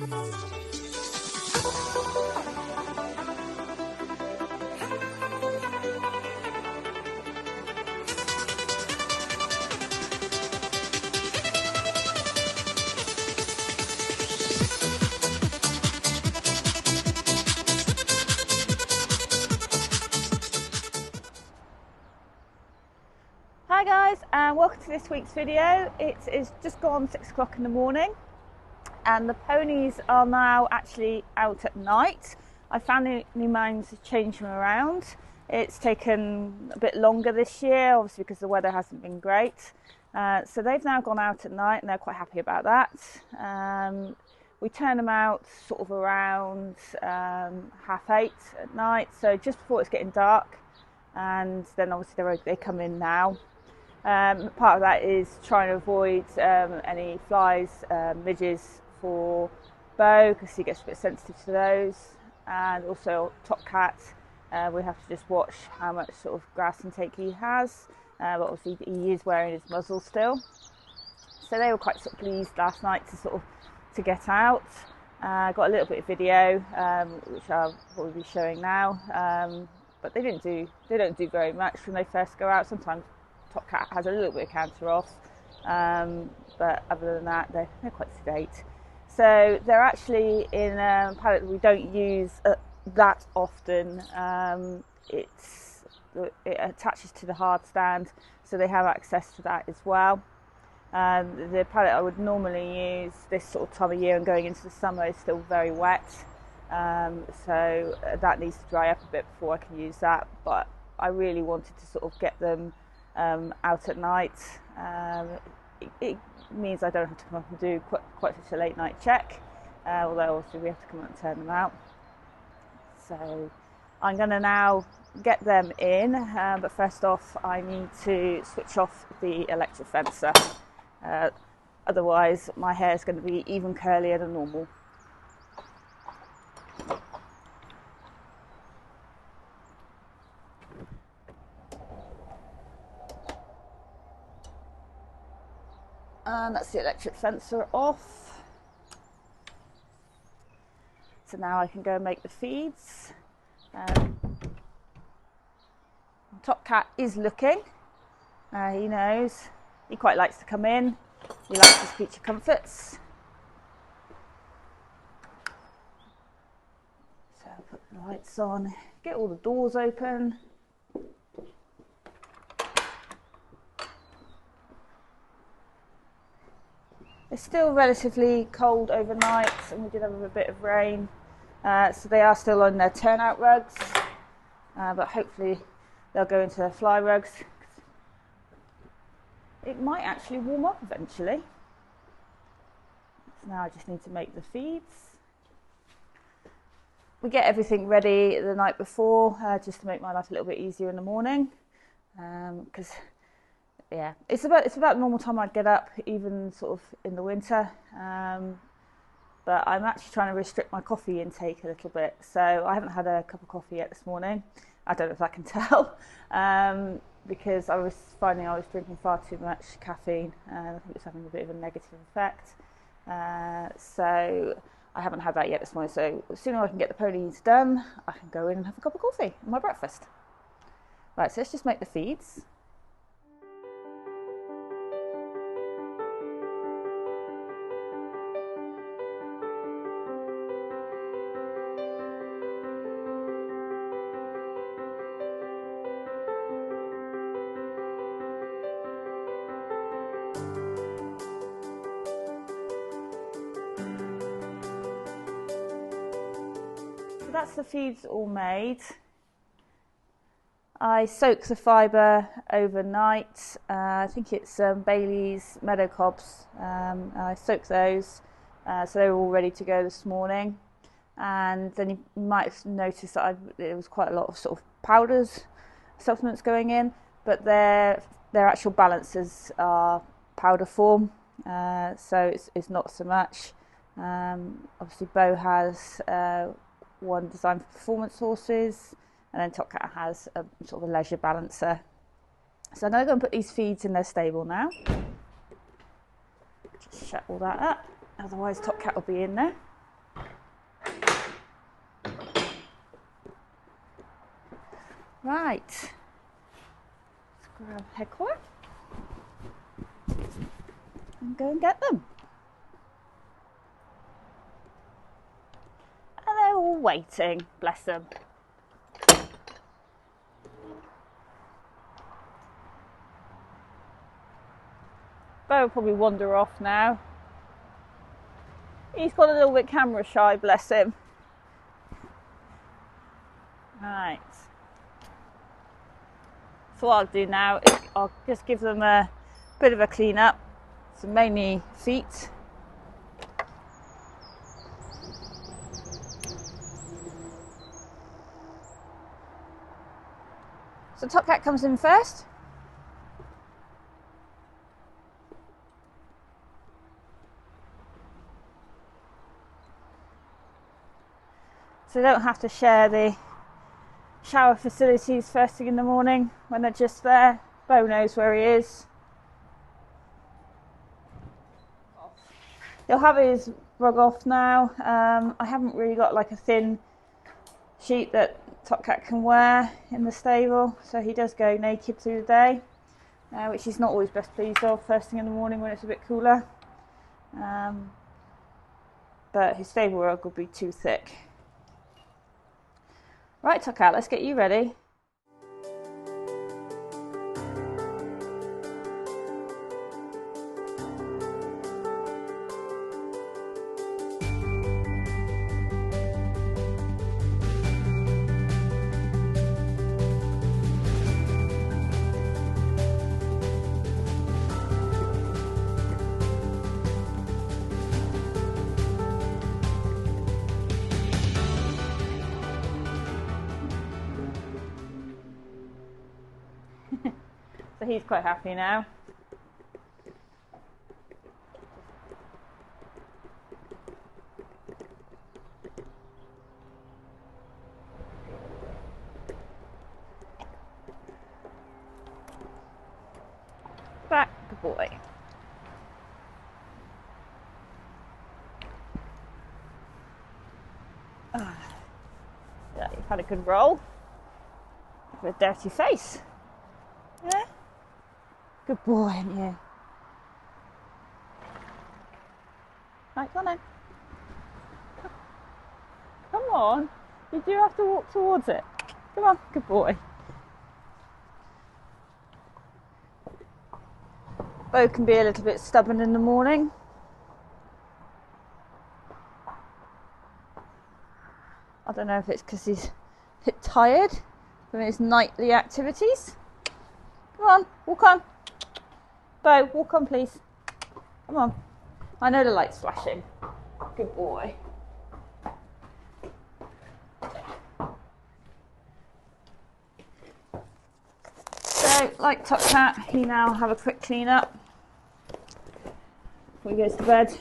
Hi guys, and welcome to this week's video. It is just gone 6 o'clock in the morning and the ponies are now actually out at night. I finally managed to change them around. It's taken a bit longer this year, obviously because the weather hasn't been great. So they've now gone out at night and they're quite happy about that. We turn them out sort of around 8:30 at night, so just before it's getting dark, and then obviously they come in now. Part of that is trying to avoid any flies, midges for Bo, because he gets a bit sensitive to those, and also Top Cat. We have to just watch how much sort of grass intake he has, but obviously he is wearing his muzzle still. So they were quite sort of pleased last night to get out. Got a little bit of video, which I'll probably be showing now. But they don't do very much when they first go out. Sometimes Top Cat has a little bit of canter off, but other than that, they're quite sedate. So they're actually in a paddock that we don't use that often. It attaches to the hard stand, so they have access to that as well. The paddock I would normally use this sort of time of year and going into the summer is still very wet. So that needs to dry up a bit before I can use that, but I really wanted to sort of get them out at night. It means I don't have to come up and do quite such a late night check, although obviously we have to come up and turn them out. So I'm going to now get them in, but first off I need to switch off the electric fencer, otherwise my hair is going to be even curlier than normal. And that's the electric fencer off. So now I can go and make the feeds. Top Cat is looking. He knows. He quite likes to come in. He likes his creature comforts. So I'll put the lights on, get all the doors open. It's still relatively cold overnight, and we did have a bit of rain, so they are still on their turnout rugs, but hopefully they'll go into their fly rugs. It might actually warm up eventually. So now I just need to make the feeds. We get everything ready the night before, just to make my life a little bit easier in the morning, because yeah, it's about normal time I'd get up, even sort of in the winter, but I'm actually trying to restrict my coffee intake a little bit, so I haven't had a cup of coffee yet this morning. I don't know if I can tell, because I was finding I was drinking far too much caffeine, and I think it's having a bit of a negative effect, so I haven't had that yet this morning. So as soon as I can get the ponies done, I can go in and have a cup of coffee and my breakfast. Right, so let's just make the feeds. That's the feeds all made. I soak the fibre overnight. I think it's Bailey's Meadow Cobs. I soak those, so they were all ready to go this morning. And then you might have noticed that there was quite a lot of sort of powders, supplements going in, but their actual balances are powder form, so it's not so much. Obviously, Bo has one designed for performance horses, and then Top Cat has a sort of a leisure balancer. So I'm going to go and put these feeds in their stable now. Just shut all that up, otherwise Top Cat will be in there. Right, let's grab head cord and go and get them. And they're all waiting, bless them. Bo will probably wander off now. He's got a little bit camera shy, bless him. Right. So what I'll do now is I'll just give them a bit of a clean up. So mainly feet. So Top Cat comes in first. So they don't have to share the shower facilities first thing in the morning when they're just there. Bo knows where he is. He'll have his rug off now. I haven't really got like a thin sheet that Top Cat can wear in the stable, so he does go naked through the day, which he's not always best pleased of first thing in the morning when it's a bit cooler. But his stable rug will be too thick. Right, Top Cat, let's get you ready. So he's quite happy now. Back, good boy. Yeah, you've had a good roll. With a dirty face. Yeah? Good boy, aren't you? Right, come on then. Come on. You do have to walk towards it. Come on, good boy. Bo can be a little bit stubborn in the morning. I don't know if it's because he's a bit tired from his nightly activities. Come on, walk on. Bo, walk on please. Come on. I know the light's flashing. Good boy. So, like Top Cat, he now have a quick clean up before he goes to bed.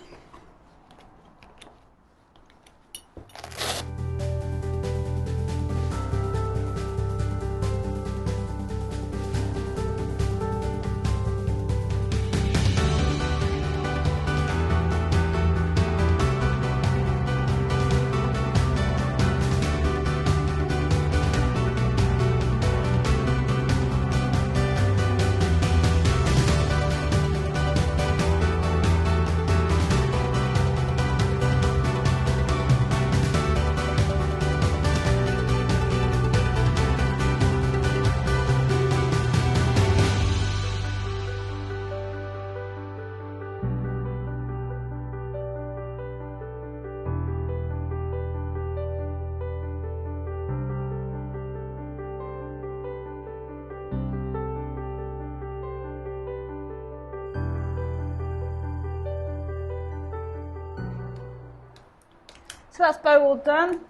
So that's Bo all done.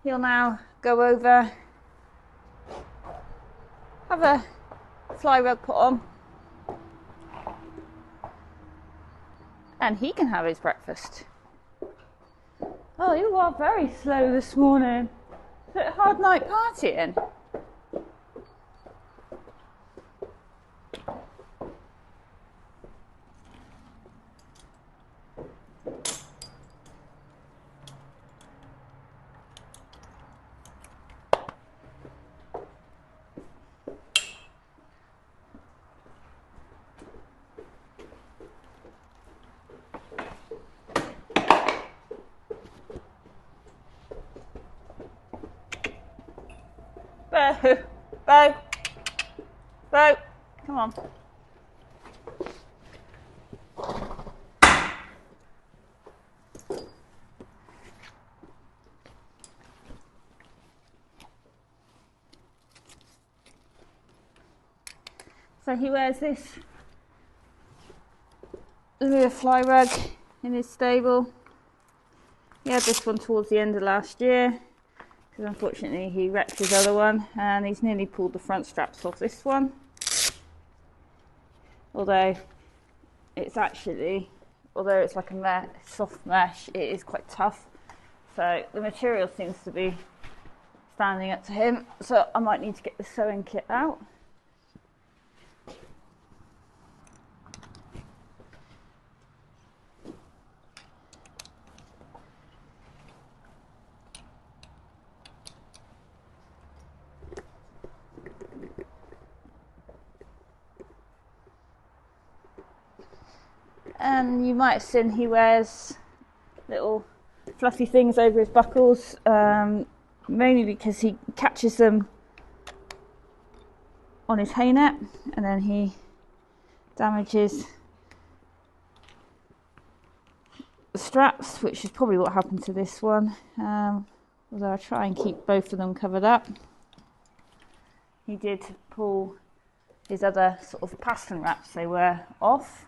He'll now go over, have a fly rug put on, and he can have his breakfast. Oh, you are very slow this morning. Is it a hard night partying? Bo, Bo, come on. So he wears this rear fly rug in his stable. He had this one towards the end of last year because unfortunately he wrecked his other one, and he's nearly pulled the front straps off this one. Although it's like a soft mesh, it is quite tough. So the material seems to be standing up to him. So I might need to get the sewing kit out. And you might have seen he wears little fluffy things over his buckles, mainly because he catches them on his hay net and then he damages the straps, which is probably what happened to this one, although I try and keep both of them covered up. He did pull his other sort of pastern wraps, they were off.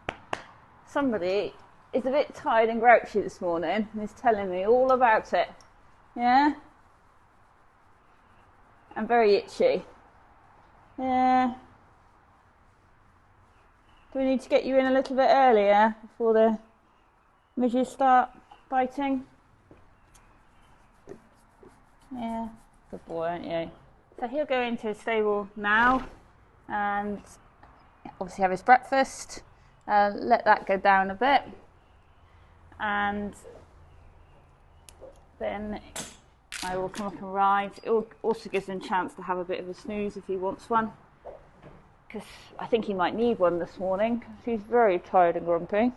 Somebody is a bit tired and grouchy this morning and is telling me all about it. Yeah? I'm very itchy. Yeah. Do we need to get you in a little bit earlier before the midges start biting? Yeah. Good boy, aren't you? So he'll go into his stable now and obviously have his breakfast. Let that go down a bit, and then I will come up and ride. It also gives him a chance to have a bit of a snooze if he wants one, because I think he might need one this morning because he's very tired and grumpy.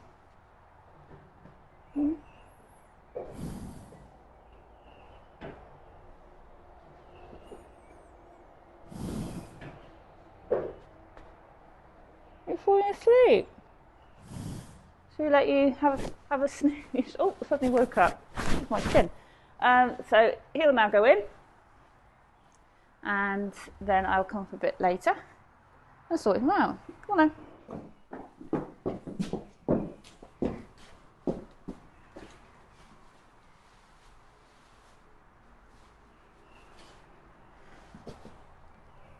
You're falling asleep. Should we let you have a snooze? Oh, suddenly woke up. It's my chin. So he'll now go in, and then I'll come up a bit later and sort him out. Come on then.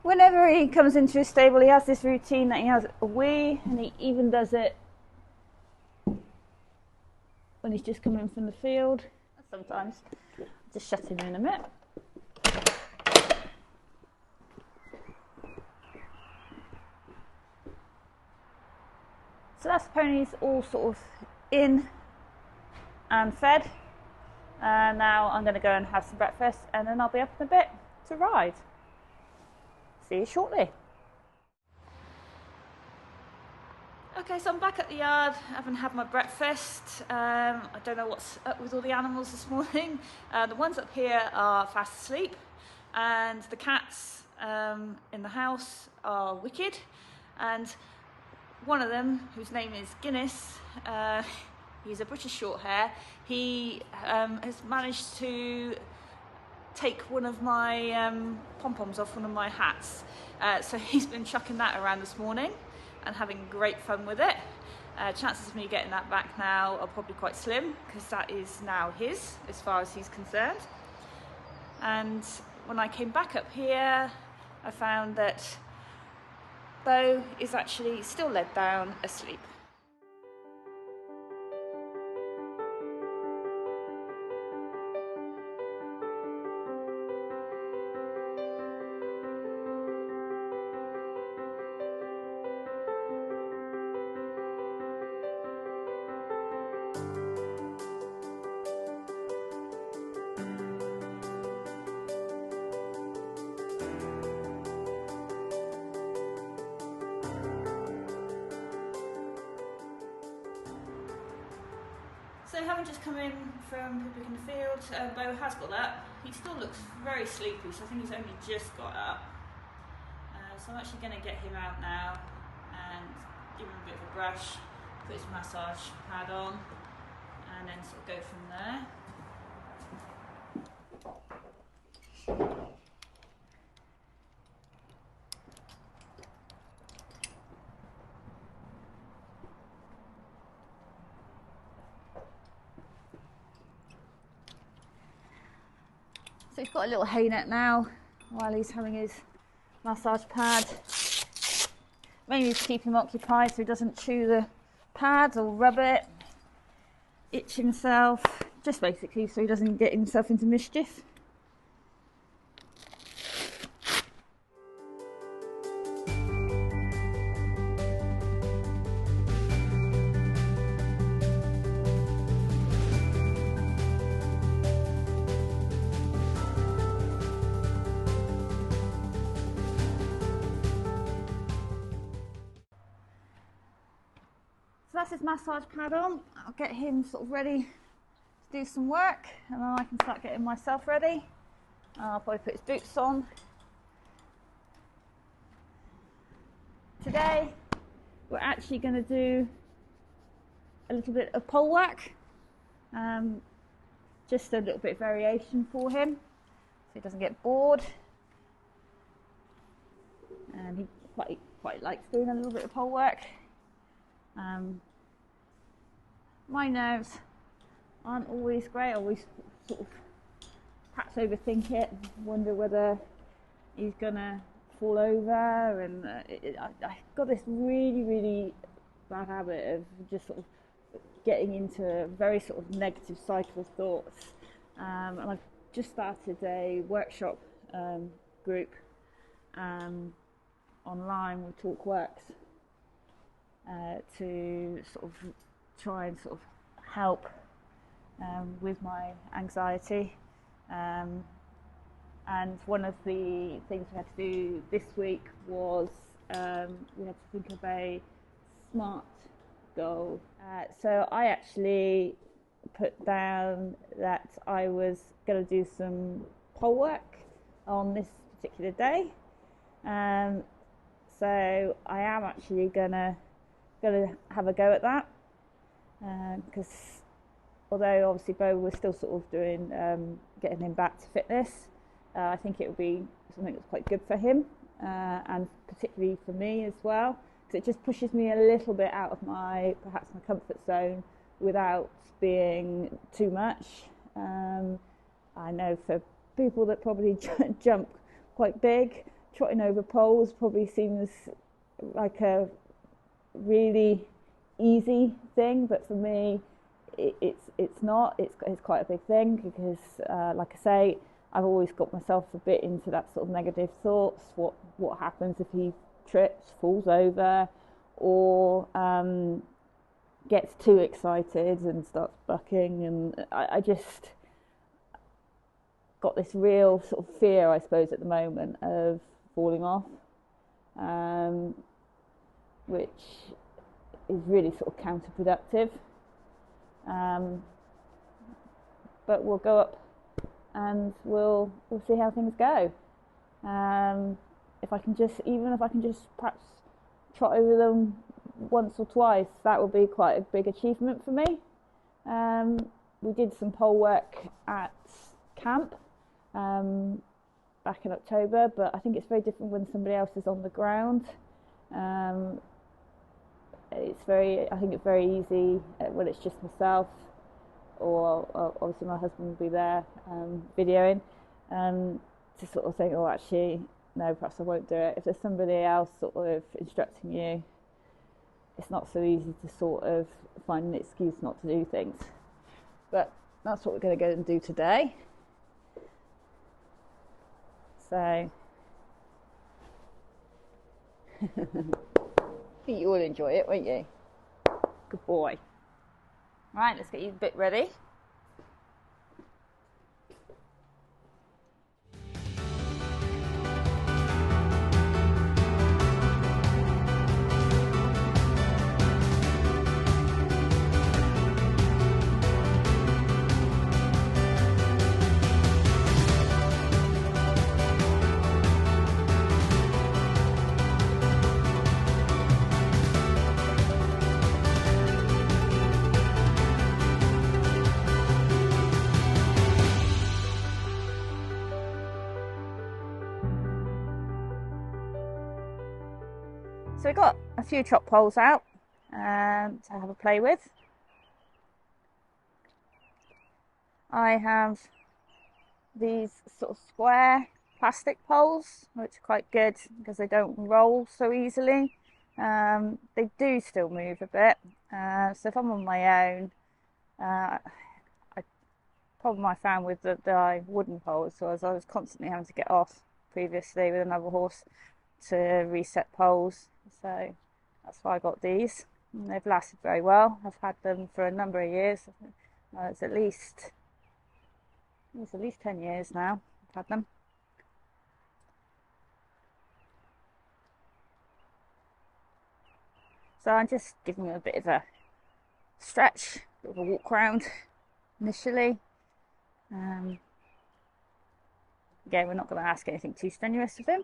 Whenever he comes into his stable, he has this routine that he has a wee, and he even does it when he's just coming in from the field. Sometimes I'll just shut him in a minute. So that's the ponies all sort of in and fed. Now I'm going to go and have some breakfast, and then I'll be up in a bit to ride. See you shortly. Okay, so I'm back at the yard, having had my breakfast. I don't know what's up with all the animals this morning. The ones up here are fast asleep, and the cats in the house are wicked. And one of them, whose name is Guinness, he's a British Shorthair. He has managed to take one of my pom-poms off one of my hats. So he's been chucking that around this morning and having great fun with it. Chances of me getting that back now are probably quite slim, because that is now his, as far as he's concerned. And when I came back up here, I found that Bo is actually still laid down asleep. So having just come in from pooping in the field, Bo has got up. He still looks very sleepy, so I think he's only just got up. So I'm actually going to get him out now and give him a bit of a brush, put his massage pad on, and then sort of go from there. So he's got a little hay net now while he's having his massage pad. Mainly to keep him occupied so he doesn't chew the pad or rub it, itch himself, just basically so he doesn't get himself into mischief. So that's his massage pad on. I'll get him sort of ready to do some work, and then I can start getting myself ready. I'll probably put his boots on. Today we're actually going to do a little bit of pole work, just a little bit of variation for him so he doesn't get bored, and he quite likes doing a little bit of pole work. My nerves aren't always great. I always sort of perhaps overthink it, wonder whether he's gonna fall over, and I got this really bad habit of just sort of getting into a very sort of negative cycle of thoughts, and I've just started a workshop group online with Talkworks to sort of try and sort of help with my anxiety, and one of the things we had to do this week was we had to think of a SMART goal. So I actually put down that I was going to do some pole work on this particular day, so I am actually gonna have a go at that, because although obviously Bo was still sort of doing getting him back to fitness, I think it would be something that's quite good for him, and particularly for me as well, because it just pushes me a little bit out of perhaps my comfort zone without being too much. I know for people that probably jump quite big, trotting over poles probably seems like a really easy thing, but for me it's not. It's quite a big thing, because like I say, I've always got myself a bit into that sort of negative thoughts. What happens if he trips, falls over, or gets too excited and starts bucking, and I just got this real sort of fear, I suppose, at the moment of falling off, which is really sort of counterproductive. But we'll go up and we'll see how things go. If I can just perhaps trot over them once or twice, that would be quite a big achievement for me. We did some pole work at camp back in October, but I think it's very different when somebody else is on the ground. I think it's very easy when it's just myself, or obviously my husband will be there videoing, to sort of think, oh, actually, no, perhaps I won't do it. If there's somebody else sort of instructing you, it's not so easy to sort of find an excuse not to do things. But that's what we're going to go and do today. So I think you will enjoy it, won't you? Good boy. Right, let's get you a bit ready. So we got a few chop poles out to have a play with. I have these sort of square plastic poles, which are quite good because they don't roll so easily. They do still move a bit, so if I'm on my own, problem I found with the wooden poles was I was constantly having to get off previously with another horse to reset poles, so that's why I got these, and they've lasted very well. I've had them for a number of years. It's at least 10 years now I've had them. So I'm just giving them a bit of a stretch, a bit of a walk around initially. Again, we're not going to ask anything too strenuous of him.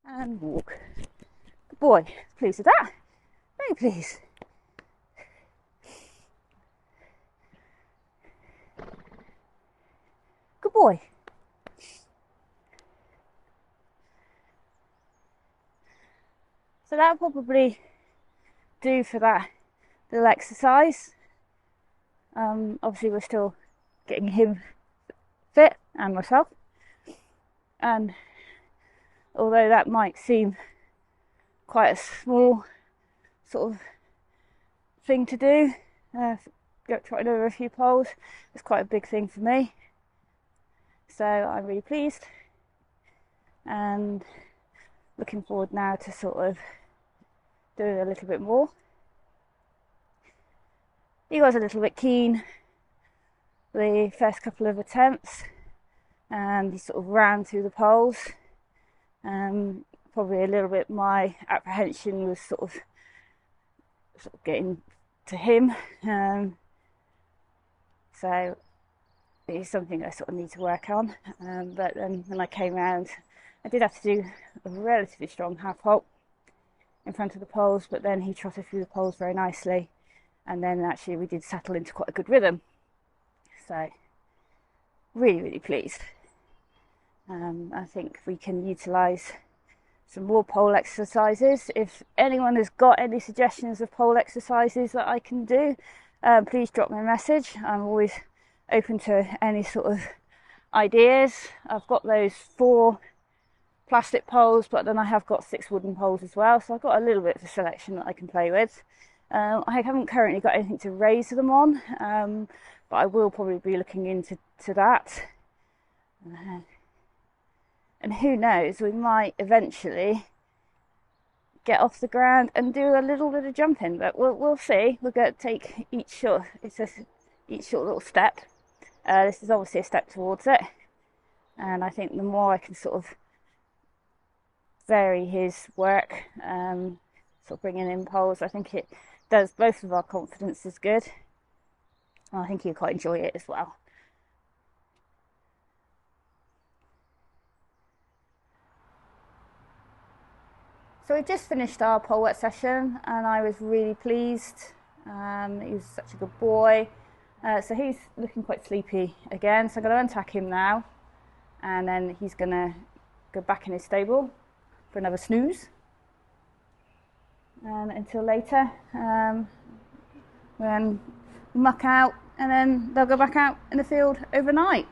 and walk. Good boy. Pleased with that. Very pleased. Good boy. So that'll probably do for that little exercise. Obviously we're still getting him fit and myself, and although that might seem quite a small sort of thing to do, trotting over a few poles, it's quite a big thing for me. So I'm really pleased and looking forward now to sort of doing a little bit more. He was a little bit keen the first couple of attempts, and he sort of ran through the poles. Probably a little bit my apprehension was sort of getting to him. So it's something I sort of need to work on. But then when I came round, I did have to do a relatively strong half halt in front of the poles, but then he trotted through the poles very nicely, and then actually we did settle into quite a good rhythm. So really pleased. I think we can utilise some more pole exercises. If anyone has got any suggestions of pole exercises that I can do, please drop me a message. I'm always open to any sort of ideas. I've got those 4 plastic poles, but then I have got 6 wooden poles as well, so I've got a little bit of a selection that I can play with. I haven't currently got anything to raise them on, but I will probably be looking into that. And who knows, we might eventually get off the ground and do a little bit of jumping, but we'll see. We're going to take each short little step. This is obviously a step towards it, and I think the more I can sort of vary his work, sort of bringing in poles, I think it does both of our confidence is good. I think he'll quite enjoy it as well. So we just finished our Polework session, and I was really pleased. He was such a good boy. So he's looking quite sleepy again, so I'm going to untack him now, and then he's going to go back in his stable for another snooze. And until later, when we muck out, and then they'll go back out in the field overnight.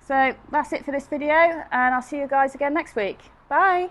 So that's it for this video, and I'll see you guys again next week. Bye!